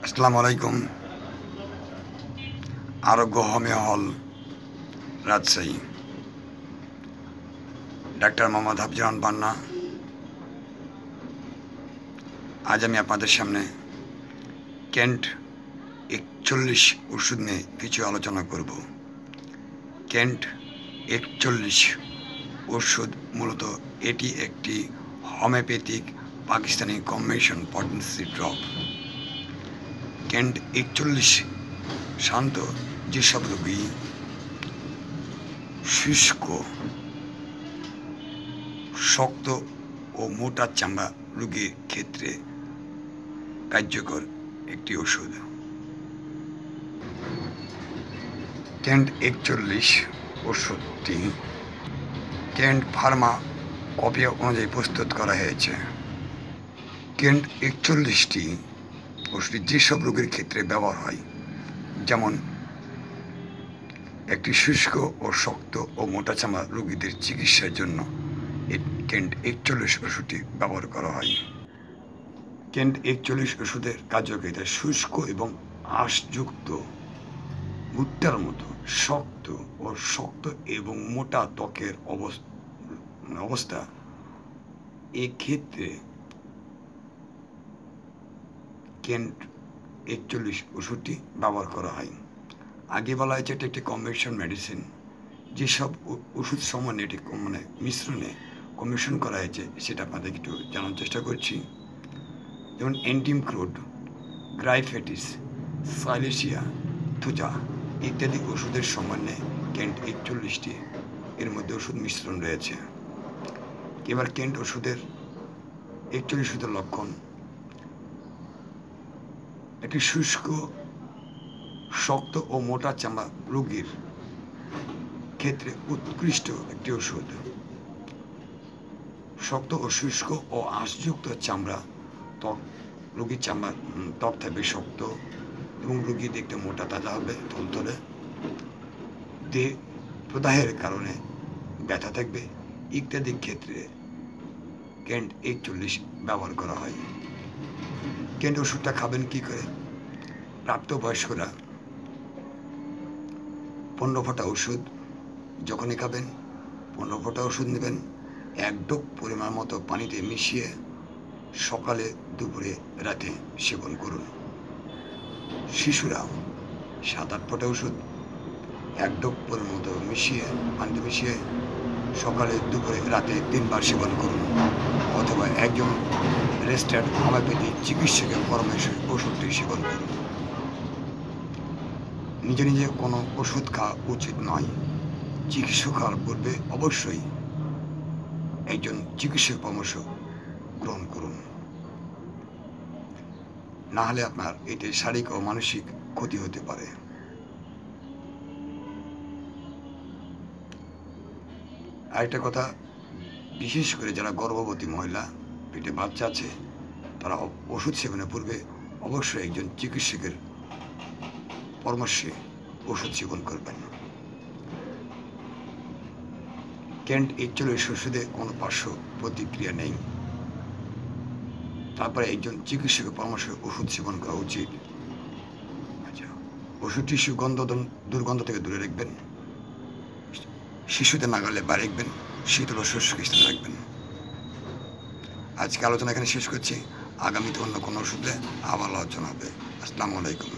আসসালামু আলাইকুম। আরোগ্য হোমিও হল, রাজশাহী। ডাক্তার মোহাম্মদ হাফিজুর পান্না। আজ আমি আপনাদের সামনে কেন্ট 41 ওষুধ নিয়ে কিছু আলোচনা করব। কেন্ট 41 ওষুধ মূলত এটি একটি homeopathic Pakistani combination potency drop. Kent 41 শান্ত যেসব রোগী শুষ্ক, শক্ত ও মোটা চামড়া রোগীর ক্ষেত্রে কার্যকর একটি ওষুধ। কেন্ট 41 ওষুধটি কেন্ট ফার্মা কপি অনুযায়ী প্রস্তুত করা হয়েছে। কেন্ট 41টি ওষুধ যেসব রোগের ক্ষেত্রে ব্যবহার হয়, যেমন একটি শুষ্ক ও শক্ত ও মোটা চামড়া রোগীদের চিকিৎসার জন্য কেন্ট 41 ওষুধটি ব্যবহার করা হয়। কেন্ট 41 ওষুধের কার্যকারিতা শুষ্ক এবং আঁশযুক্ত ভুট্টার মতো শক্ত এবং মোটা ত্বকের অবস্থা এক্ষেত্রে কেন্ট 41 ওষুধটি ব্যবহার করা হয়। আগে বলা হয়েছে এটি একটি কম্বিনেশন মেডিসিন। যেসব ওষুধ সমন্বয়ে এটি মিশ্রণে কম্বিনেশন করা হয়েছে সেটা আপনাদের একটু জানার চেষ্টা করছি। যেমন এন্টিমক্রুড, গ্রাইফেটিস, সাইলেসিয়া, থুজা ইত্যাদি ওষুধের সমন্বয়ে কেন্ট 41টি এর মধ্যে ওষুধ মিশ্রণ রয়েছে। এবার কেন্ট ওষুধের 41 ওষুধের লক্ষণ: একটি শুষ্ক, শক্ত ও মোটা চামড়া রোগীর ক্ষেত্রে উৎকৃষ্ট একটি ওষুধ। শক্ত ও শুষ্ক ও আঁশযুক্ত চামড়া ত্বক, রোগীর চামড়া ত্বক থাকবে শক্ত এবং রোগী দেখতে মোটা তাজা হবে, থলথলে। দেহ প্রদাহের কারণে ব্যথা থাকবে ইত্যাদি ক্ষেত্রে কেন্ট 41 ব্যবহার করা হয়। কেন্ট ওষুধটা খাবেন কি করে? প্রাপ্তবয়স্করা 15 ফোঁটা ওষুধ যখনই খাবেন, 15 ফোঁটা ওষুধ নেবেন, 1 ডোপ পরিমাণ মতো পানিতে মিশিয়ে সকালে, দুপুরে, রাতে সেবন করুন। শিশুরা 7-8 ফোঁটা ওষুধ 1 ডোপ পরিমাণ মতো পানিতে মিশিয়ে সকালে, দুপুরে, রাতে 3 বার সেবন করুন, অথবা একজন রেজিস্টার্ড হোমিওপ্যাথি চিকিৎসকের পরামর্শে ওষুধটি সেবন করুন। নিজে নিজে কোনো ওষুধ খাওয়া উচিত নয়। চিকিৎসক খাওয়ার পূর্বে অবশ্যই একজন চিকিৎসকের পরামর্শ গ্রহণ করুন, না হলে আপনার এতে শারীরিক ও মানসিক ক্ষতি হতে পারে। আরেকটা কথা, বিশেষ করে যারা গর্ভবতী মহিলা, পেটে বাচ্চা আছে, তারা ওষুধ সেবনের পূর্বে অবশ্যই একজন চিকিৎসকের পরামর্শে ওষুধ সেবন করবেন। কেন্ট 41 ওষুধে কোনো পার্শ্ব প্রতিক্রিয়া নেই, তারপরে একজন চিকিৎসকের পরামর্শে ওষুধ সেবন করা উচিত। আচ্ছা, ওষুধটি দুর্গন্ধ থেকে দূরে রাখবেন, শিশুদের নাগালে বাইরে রাখবেন, শীতল ও শুষ্ক স্থানে রাখবেন। আজকে আলোচনা এখানে শেষ করছি। আগামীতে অন্য কোনো ওষুধে আবার আলোচনা হবে। আসসালামু আলাইকুম।